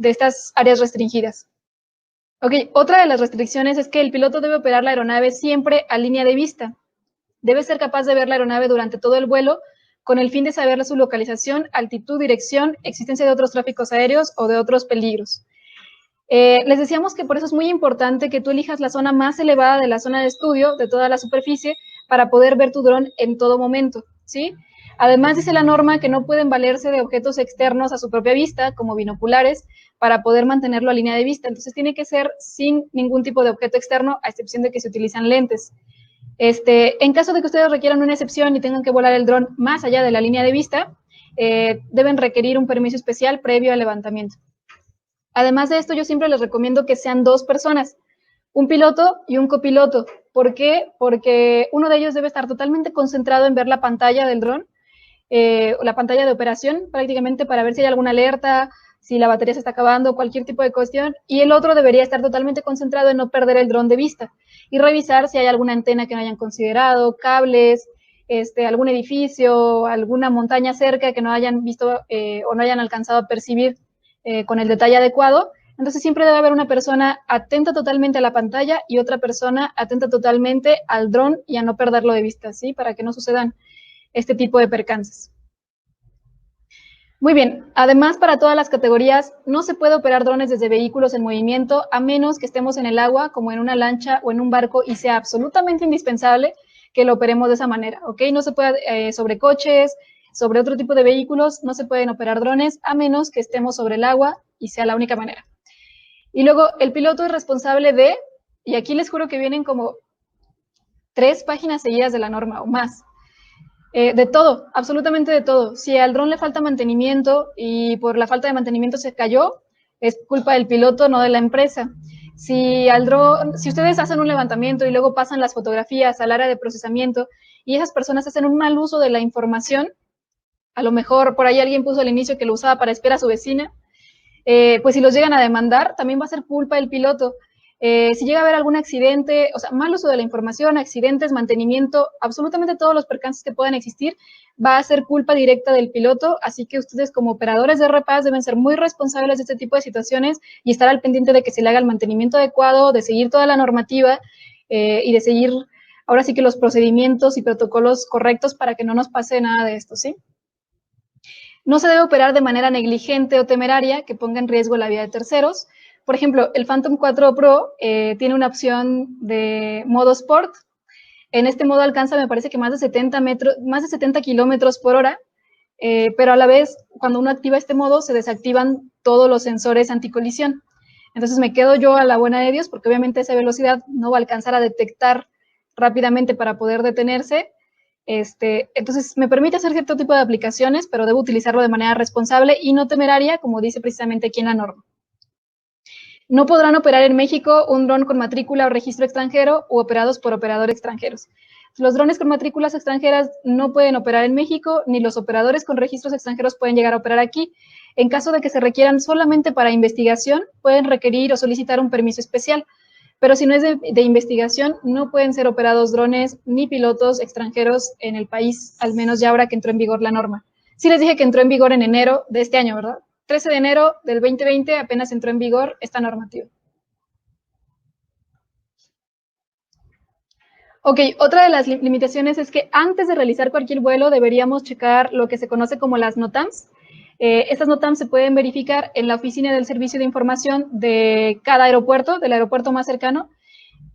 estas áreas restringidas. Ok, otra de las restricciones es que el piloto debe operar la aeronave siempre a línea de vista. Debe ser capaz de ver la aeronave durante todo el vuelo con el fin de saber su localización, altitud, dirección, existencia de otros tráficos aéreos o de otros peligros. Les decíamos que por eso es muy importante que tú elijas la zona más elevada de la zona de estudio, de toda la superficie, para poder ver tu dron en todo momento, ¿sí? Además, dice la norma que no pueden valerse de objetos externos a su propia vista, como binoculares, para poder mantenerlo a línea de vista. Entonces, tiene que ser sin ningún tipo de objeto externo, a excepción de que se utilizan lentes. En caso de que ustedes requieran una excepción y tengan que volar el dron más allá de la línea de vista, deben requerir un permiso especial previo al levantamiento. Además de esto, yo siempre les recomiendo que sean 2 personas, un piloto y un copiloto. ¿Por qué? Porque uno de ellos debe estar totalmente concentrado en ver la pantalla del dron, la pantalla de operación prácticamente para ver si hay alguna alerta, si la batería se está acabando, cualquier tipo de cuestión, y el otro debería estar totalmente concentrado en no perder el dron de vista y revisar si hay alguna antena que no hayan considerado, cables, algún edificio, alguna montaña cerca que no hayan visto o no hayan alcanzado a percibir con el detalle adecuado. Entonces siempre debe haber una persona atenta totalmente a la pantalla y otra persona atenta totalmente al dron y a no perderlo de vista, ¿sí? Para que no sucedan este tipo de percances. Muy bien. Además, para todas las categorías, no se puede operar drones desde vehículos en movimiento a menos que estemos en el agua, como en una lancha o en un barco, y sea absolutamente indispensable que lo operemos de esa manera, ¿ok? No se puede sobre coches, sobre otro tipo de vehículos, no se pueden operar drones a menos que estemos sobre el agua y sea la única manera. Y luego, el piloto es responsable de, y aquí les juro que vienen como 3 páginas seguidas de la norma o más. De todo, absolutamente de todo. Si al dron le falta mantenimiento y por la falta de mantenimiento se cayó, es culpa del piloto, no de la empresa. Si ustedes hacen un levantamiento y luego pasan las fotografías al área de procesamiento y esas personas hacen un mal uso de la información, a lo mejor por ahí alguien puso al inicio que lo usaba para espiar a su vecina, pues si los llegan a demandar, también va a ser culpa del piloto. Si llega a haber algún accidente, o sea, mal uso de la información, accidentes, mantenimiento, absolutamente todos los percances que puedan existir, va a ser culpa directa del piloto, así que ustedes como operadores de RPAS deben ser muy responsables de este tipo de situaciones y estar al pendiente de que se le haga el mantenimiento adecuado, de seguir toda la normativa y de seguir ahora sí que los procedimientos y protocolos correctos para que no nos pase nada de esto, ¿sí? No se debe operar de manera negligente o temeraria que ponga en riesgo la vida de terceros. Por ejemplo, el Phantom 4 Pro tiene una opción de modo Sport. En este modo alcanza, me parece que más de 70 kilómetros por hora, pero a la vez, cuando uno activa este modo, se desactivan todos los sensores anticolisión. Entonces me quedo yo a la buena de Dios, porque obviamente esa velocidad no va a alcanzar a detectar rápidamente para poder detenerse. Entonces, me permite hacer cierto tipo de aplicaciones, pero debo utilizarlo de manera responsable y no temeraria, como dice precisamente aquí en la norma. No podrán operar en México un dron con matrícula o registro extranjero u operados por operadores extranjeros. Los drones con matrículas extranjeras no pueden operar en México, ni los operadores con registros extranjeros pueden llegar a operar aquí. En caso de que se requieran solamente para investigación, pueden requerir o solicitar un permiso especial. Pero si no es de investigación, no pueden ser operados drones ni pilotos extranjeros en el país, al menos ya ahora que entró en vigor la norma. Sí les dije que entró en vigor en enero de este año, ¿verdad? 13 de enero del 2020 apenas entró en vigor esta normativa. Ok, otra de las limitaciones es que antes de realizar cualquier vuelo deberíamos checar lo que se conoce como las NOTAMs. Estas NOTAMs se pueden verificar en la oficina del servicio de información de cada aeropuerto, del aeropuerto más cercano.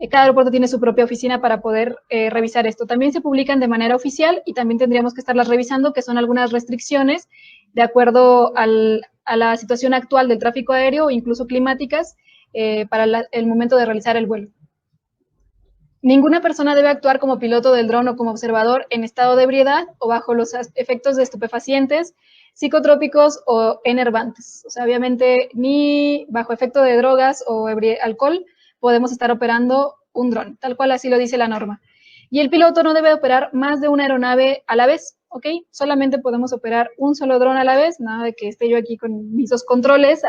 Cada aeropuerto tiene su propia oficina para poder revisar esto. También se publican de manera oficial y también tendríamos que estarlas revisando, que son algunas restricciones de acuerdo a la situación actual del tráfico aéreo o incluso climáticas para el momento de realizar el vuelo. Ninguna persona debe actuar como piloto del dron o como observador en estado de ebriedad o bajo los efectos de estupefacientes, psicotrópicos o enervantes. O sea, obviamente ni bajo efecto de drogas o alcohol podemos estar operando un dron, tal cual así lo dice la norma. Y el piloto no debe operar más de una aeronave a la vez, ¿ok? Solamente podemos operar un solo dron a la vez, nada de que esté yo aquí con mis 2 controles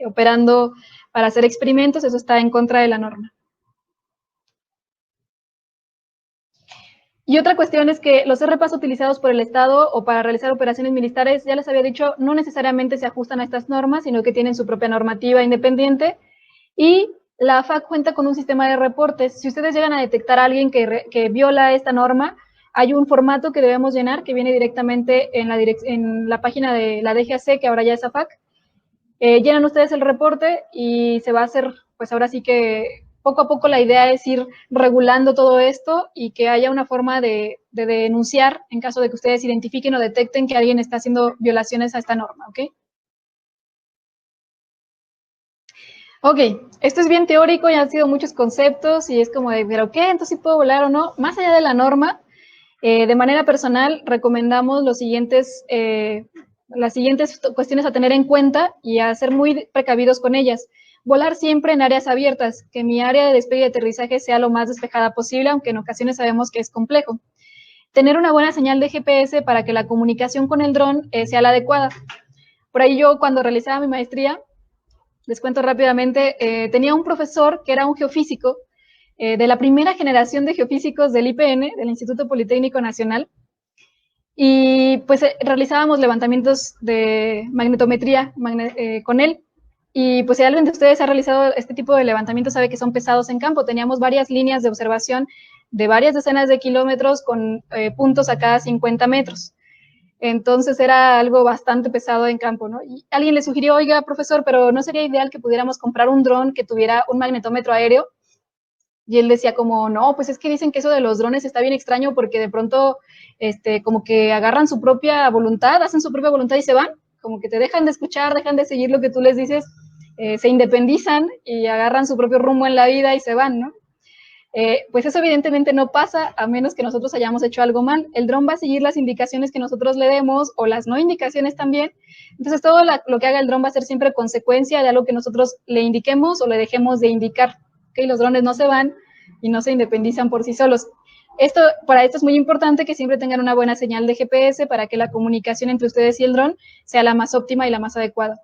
operando para hacer experimentos, eso está en contra de la norma. Y otra cuestión es que los RPAS utilizados por el Estado o para realizar operaciones militares, ya les había dicho, no necesariamente se ajustan a estas normas, sino que tienen su propia normativa independiente. Y la AFAC cuenta con un sistema de reportes. Si ustedes llegan a detectar a alguien que viola esta norma, hay un formato que debemos llenar que viene directamente en la página de la DGAC, que ahora ya es AFAC. Llenan ustedes el reporte y se va a hacer, pues ahora sí que poco a poco la idea es ir regulando todo esto y que haya una forma de denunciar en caso de que ustedes identifiquen o detecten que alguien está haciendo violaciones a esta norma, ¿ok? Ok, esto es bien teórico, ya han sido muchos conceptos y es como de, ¿pero qué? Entonces, ¿sí puedo volar o no? Más allá de la norma, de manera personal, recomendamos las siguientes cuestiones a tener en cuenta y a ser muy precavidos con ellas. Volar siempre en áreas abiertas, que mi área de despegue y aterrizaje sea lo más despejada posible, aunque en ocasiones sabemos que es complejo. Tener una buena señal de GPS para que la comunicación con el dron sea la adecuada. Por ahí yo, cuando realizaba mi maestría, les cuento rápidamente, tenía un profesor que era un geofísico, de la primera generación de geofísicos del IPN, del Instituto Politécnico Nacional, y pues realizábamos levantamientos de magnetometría con él. Y pues si alguien de ustedes ha realizado este tipo de levantamientos sabe que son pesados en campo. Teníamos varias líneas de observación de varias decenas de kilómetros con puntos a cada 50 metros. Entonces era algo bastante pesado en campo, ¿no? Y alguien le sugirió, oiga, profesor, pero ¿no sería ideal que pudiéramos comprar un dron que tuviera un magnetómetro aéreo? Y él decía como, no, pues es que dicen que eso de los drones está bien extraño porque de pronto, como que agarran su propia voluntad, hacen su propia voluntad y se van, como que te dejan de escuchar, dejan de seguir lo que tú les dices, se independizan y agarran su propio rumbo en la vida y se van, ¿no? Pues eso evidentemente no pasa a menos que nosotros hayamos hecho algo mal. El dron va a seguir las indicaciones que nosotros le demos o las no indicaciones también. Entonces todo lo que haga el dron va a ser siempre consecuencia de algo que nosotros le indiquemos o le dejemos de indicar. ¿Okay? Los drones no se van y no se independizan por sí solos. Para esto es muy importante que siempre tengan una buena señal de GPS para que la comunicación entre ustedes y el dron sea la más óptima y la más adecuada.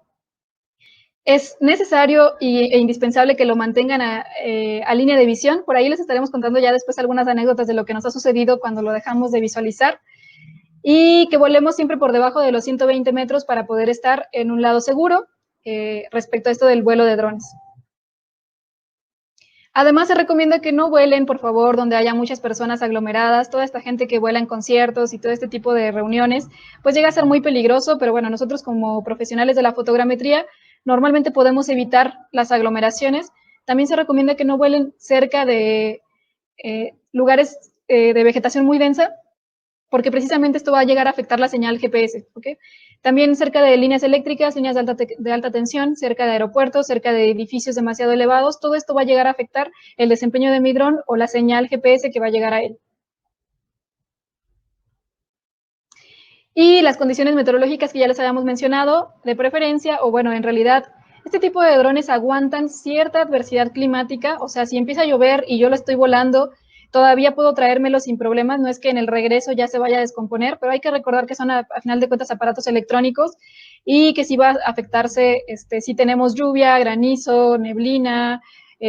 Es necesario e indispensable que lo mantengan a línea de visión. Por ahí les estaremos contando ya después algunas anécdotas de lo que nos ha sucedido cuando lo dejamos de visualizar. Y que volemos siempre por debajo de los 120 metros para poder estar en un lado seguro respecto a esto del vuelo de drones. Además, se recomienda que no vuelen, por favor, donde haya muchas personas aglomeradas. Toda esta gente que vuela en conciertos y todo este tipo de reuniones, pues llega a ser muy peligroso, pero bueno, nosotros como profesionales de la fotogrametría normalmente podemos evitar las aglomeraciones. También se recomienda que no vuelen cerca de lugares de vegetación muy densa, porque precisamente esto va a llegar a afectar la señal GPS, ¿ok? También cerca de líneas eléctricas, líneas de alta tensión, cerca de aeropuertos, cerca de edificios demasiado elevados, todo esto va a llegar a afectar el desempeño de mi dron o la señal GPS que va a llegar a él. Y las condiciones meteorológicas que ya les habíamos mencionado, de preferencia, o bueno, en realidad, este tipo de drones aguantan cierta adversidad climática, o sea, si empieza a llover y yo lo estoy volando, todavía puedo traérmelo sin problemas, no es que en el regreso ya se vaya a descomponer, pero hay que recordar que son a final de cuentas aparatos electrónicos y que si va a afectarse, si tenemos lluvia, granizo, neblina,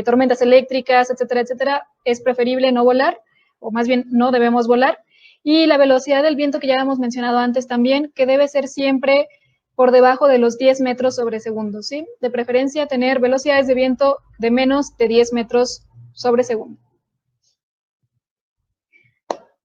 tormentas eléctricas, etcétera, etcétera, es preferible no volar, o más bien no debemos volar. Y la velocidad del viento que ya hemos mencionado antes también, que debe ser siempre por debajo de los 10 metros sobre segundo, ¿sí? De preferencia tener velocidades de viento de menos de 10 metros sobre segundo.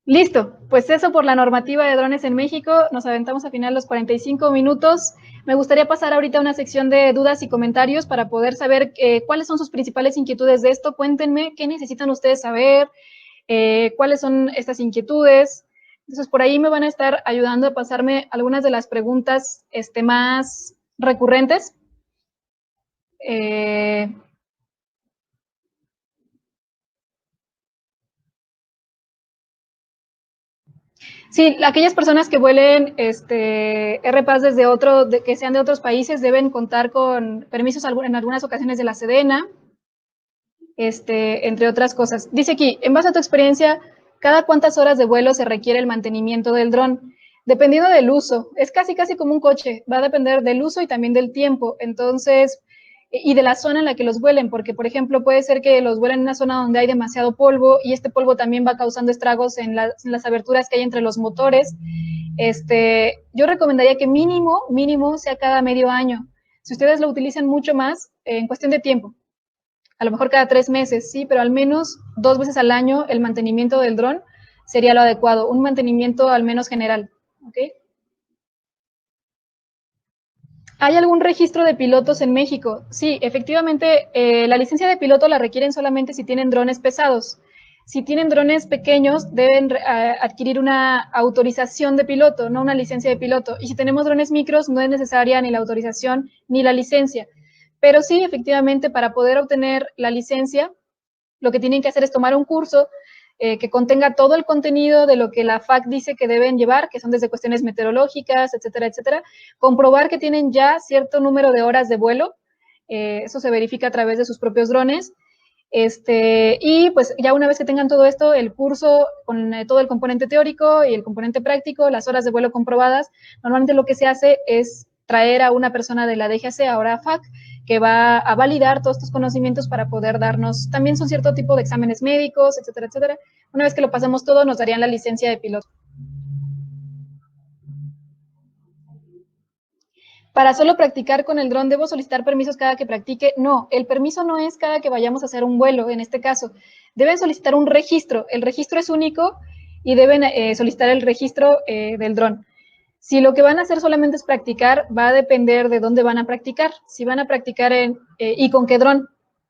Listo, pues eso por la normativa de drones en México. Nos aventamos a final los 45 minutos. Me gustaría pasar ahorita a una sección de dudas y comentarios para poder saber cuáles son sus principales inquietudes de esto. Cuéntenme qué necesitan ustedes saber, cuáles son estas inquietudes. Entonces, por ahí me van a estar ayudando a pasarme algunas de las preguntas más recurrentes. Sí, aquellas personas que vuelen RPAS que sean de otros países deben contar con permisos en algunas ocasiones de la Sedena, entre otras cosas. Dice aquí, en base a tu experiencia, ¿cada cuántas horas de vuelo se requiere el mantenimiento del dron? Dependiendo del uso, es casi como un coche, va a depender del uso y también del tiempo, entonces, y de la zona en la que los vuelen, porque por ejemplo puede ser que los vuelen en una zona donde hay demasiado polvo y este polvo también va causando estragos en las aberturas que hay entre los motores. Yo recomendaría que mínimo sea cada medio año. Si ustedes lo utilizan mucho más, en cuestión de tiempo, a lo mejor cada 3 meses, sí, pero al menos 2 veces al año el mantenimiento del dron sería lo adecuado, un mantenimiento al menos general, ¿ok? ¿Hay algún registro de pilotos en México? Sí, efectivamente, la licencia de piloto la requieren solamente si tienen drones pesados. Si tienen drones pequeños, deben adquirir una autorización de piloto, no una licencia de piloto. Y si tenemos drones micros, no es necesaria ni la autorización ni la licencia. Pero sí, efectivamente, para poder obtener la licencia, lo que tienen que hacer es tomar un curso que contenga todo el contenido de lo que la FAC dice que deben llevar, que son desde cuestiones meteorológicas, etcétera, etcétera. Comprobar que tienen ya cierto número de horas de vuelo, eso se verifica a través de sus propios drones. Y pues ya una vez que tengan todo esto, el curso con todo el componente teórico y el componente práctico, las horas de vuelo comprobadas, normalmente lo que se hace es traer a una persona de la DGAC, ahora FAC, que va a validar todos estos conocimientos para poder darnos, también son cierto tipo de exámenes médicos, etcétera, etcétera. Una vez que lo pasemos todo, nos darían la licencia de piloto. Para solo practicar con el dron, ¿debo solicitar permisos cada que practique? No, el permiso no es cada que vayamos a hacer un vuelo, en este caso. Deben solicitar un registro. El registro es único y deben solicitar el registro del dron. Si lo que van a hacer solamente es practicar, va a depender de dónde van a practicar. Si van a practicar y con qué dron,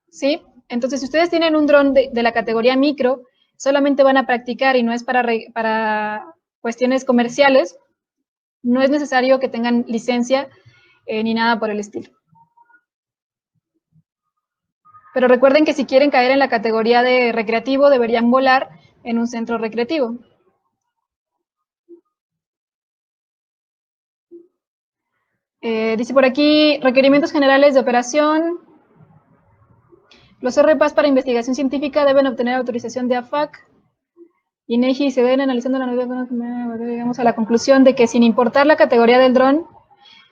¿sí? Entonces, si ustedes tienen un dron de la categoría micro, solamente van a practicar y no es para cuestiones comerciales, no es necesario que tengan licencia ni nada por el estilo. Pero recuerden que si quieren caer en la categoría de recreativo, deberían volar en un centro recreativo. Dice por aquí, requerimientos generales de operación. Los RPAs para investigación científica deben obtener autorización de AFAC. INEGI y se ven analizando la novedad, llegamos a la conclusión de que sin importar la categoría del dron,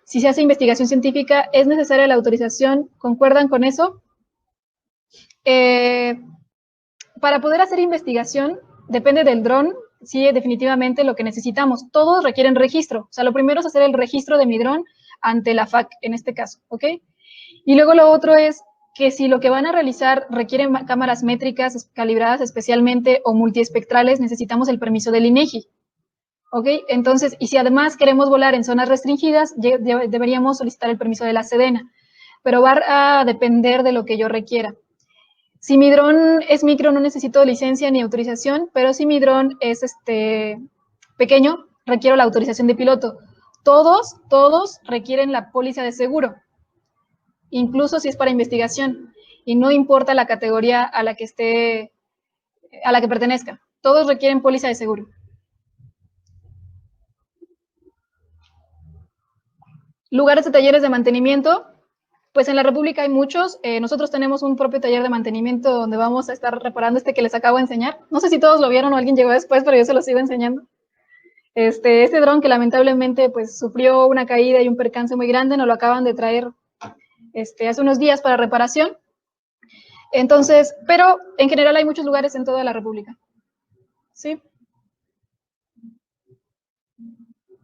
si se hace investigación científica, es necesaria la autorización. ¿Concuerdan con eso? Para poder hacer investigación, depende del dron, sí, definitivamente lo que necesitamos. Todos requieren registro. O sea, lo primero es hacer el registro de mi dron ante la FAC, en este caso, ¿ok? Y luego lo otro es que si lo que van a realizar requieren cámaras métricas calibradas especialmente o multiespectrales, necesitamos el permiso del INEGI. ¿Ok? Entonces, y si además queremos volar en zonas restringidas, deberíamos solicitar el permiso de la Sedena, pero va a depender de lo que yo requiera. Si mi dron es micro, no necesito licencia ni autorización, pero si mi dron es pequeño, requiero la autorización de piloto. Todos requieren la póliza de seguro, incluso si es para investigación, y no importa la categoría a la que pertenezca. Todos requieren póliza de seguro. Lugares de talleres de mantenimiento, pues en la República hay muchos. Nosotros tenemos un propio taller de mantenimiento donde vamos a estar reparando este que les acabo de enseñar. No sé si todos lo vieron o alguien llegó después, pero yo se lo sigo enseñando. Este dron que lamentablemente pues sufrió una caída y un percance muy grande, nos lo acaban de traer hace unos días para reparación. Entonces, pero en general hay muchos lugares en toda la República. ¿Sí?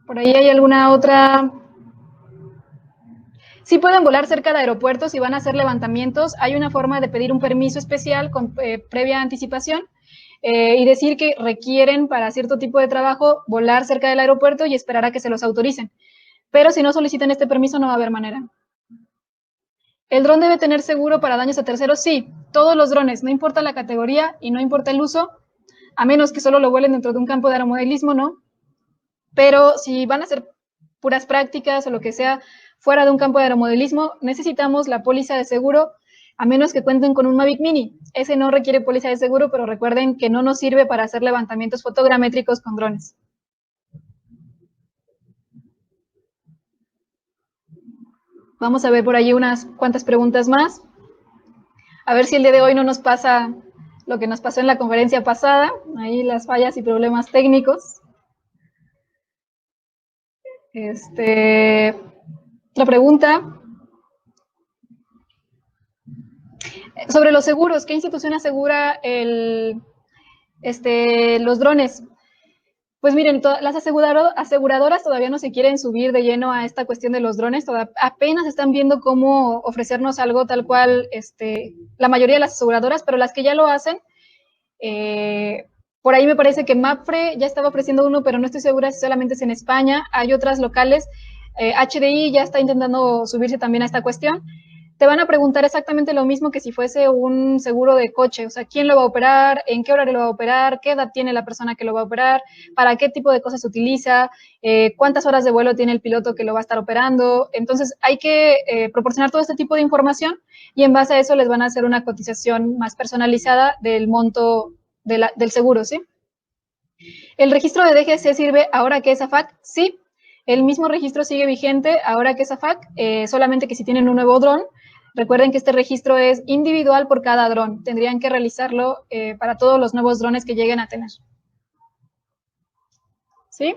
Por ahí hay alguna otra. Sí pueden volar cerca de aeropuertos y van a hacer levantamientos. Hay una forma de pedir un permiso especial con previa anticipación y decir que requieren para cierto tipo de trabajo volar cerca del aeropuerto y esperar a que se los autoricen. Pero si no solicitan este permiso no va a haber manera. ¿El dron debe tener seguro para daños a terceros? Sí, todos los drones, no importa la categoría y no importa el uso, a menos que solo lo vuelen dentro de un campo de aeromodelismo, ¿no? Pero si van a hacer puras prácticas o lo que sea fuera de un campo de aeromodelismo, necesitamos la póliza de seguro, a menos que cuenten con un Mavic Mini. Ese no requiere póliza de seguro, pero recuerden que no nos sirve para hacer levantamientos fotogramétricos con drones. Vamos a ver por allí unas cuantas preguntas más. A ver si el día de hoy no nos pasa lo que nos pasó en la conferencia pasada, ahí las fallas y problemas técnicos. La pregunta sobre los seguros, ¿qué institución asegura los drones? Pues miren, las aseguradoras todavía no se quieren subir de lleno a esta cuestión de los drones, apenas están viendo cómo ofrecernos algo tal cual, la mayoría de las aseguradoras, pero las que ya lo hacen, por ahí me parece que MAPFRE ya estaba ofreciendo uno, pero no estoy segura si solamente es en España, hay otras locales, HDI ya está intentando subirse también a esta cuestión. Te van a preguntar exactamente lo mismo que si fuese un seguro de coche, o sea, quién lo va a operar, en qué horario lo va a operar, qué edad tiene la persona que lo va a operar, para qué tipo de cosas se utiliza, cuántas horas de vuelo tiene el piloto que lo va a estar operando. Entonces, hay que proporcionar todo este tipo de información y en base a eso les van a hacer una cotización más personalizada del monto del seguro, ¿sí? ¿El registro de DGC sirve ahora que es AFAC? Sí, el mismo registro sigue vigente ahora que es AFAC, solamente que si tienen un nuevo dron, recuerden que este registro es individual por cada dron. Tendrían que realizarlo para todos los nuevos drones que lleguen a tener. ¿Sí?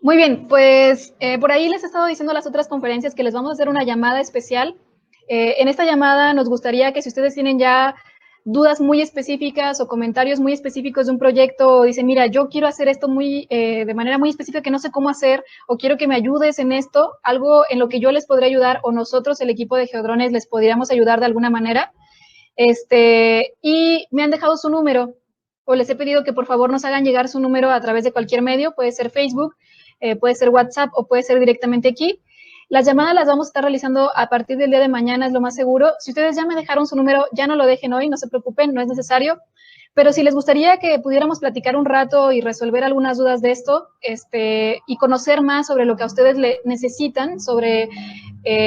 Muy bien, pues por ahí les he estado diciendo a las otras conferencias que les vamos a hacer una llamada especial. En esta llamada nos gustaría que si ustedes tienen ya dudas muy específicas o comentarios muy específicos de un proyecto, o dicen, mira, yo quiero hacer esto de manera muy específica que no sé cómo hacer, o quiero que me ayudes en esto, algo en lo que yo les podría ayudar, o nosotros, el equipo de Geodrones, les podríamos ayudar de alguna manera, Y me han dejado su número, o les he pedido que por favor nos hagan llegar su número a través de cualquier medio, puede ser Facebook, puede ser WhatsApp o puede ser directamente aquí. Las llamadas las vamos a estar realizando a partir del día de mañana, es lo más seguro. Si ustedes ya me dejaron su número, ya no lo dejen hoy, no se preocupen, no es necesario. Pero si les gustaría que pudiéramos platicar un rato y resolver algunas dudas de esto, y conocer más sobre lo que a ustedes le necesitan, sobre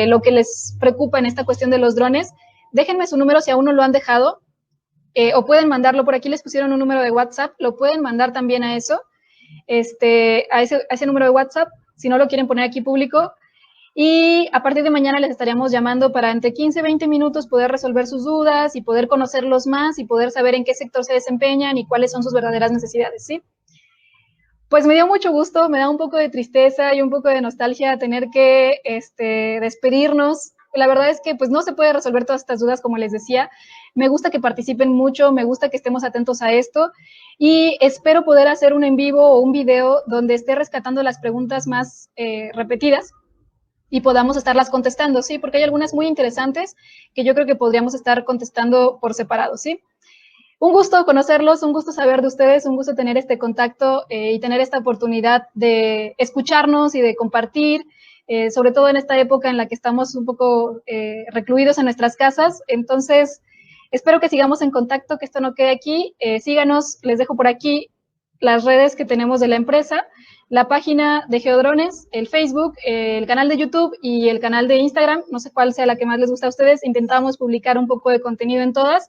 lo que les preocupa en esta cuestión de los drones, déjenme su número si aún no lo han dejado, o pueden mandarlo, por aquí les pusieron un número de WhatsApp, lo pueden mandar también a eso, a ese número de WhatsApp, si no lo quieren poner aquí público, y a partir de mañana les estaríamos llamando para entre 15 y 20 minutos poder resolver sus dudas y poder conocerlos más y poder saber en qué sector se desempeñan y cuáles son sus verdaderas necesidades, ¿sí? Pues me dio mucho gusto, me da un poco de tristeza y un poco de nostalgia tener que despedirnos. La verdad es que pues no se puede resolver todas estas dudas, como les decía. Me gusta que participen mucho, me gusta que estemos atentos a esto y espero poder hacer un en vivo o un video donde esté rescatando las preguntas más repetidas y podamos estarlas contestando, ¿sí? Porque hay algunas muy interesantes que yo creo que podríamos estar contestando por separado, ¿sí? Un gusto conocerlos, un gusto saber de ustedes, un gusto tener este contacto y tener esta oportunidad de escucharnos y de compartir, sobre todo en esta época en la que estamos un poco recluidos en nuestras casas. Entonces, espero que sigamos en contacto, que esto no quede aquí. Síganos, les dejo por aquí las redes que tenemos de la empresa, la página de Geodrones, el Facebook, el canal de YouTube y el canal de Instagram. No sé cuál sea la que más les gusta a ustedes. Intentamos publicar un poco de contenido en todas.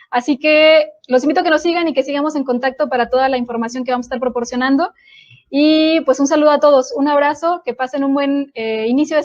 Así que los invito a que nos sigan y que sigamos en contacto para toda la información que vamos a estar proporcionando. Y pues un saludo a todos, un abrazo, que pasen un buen inicio de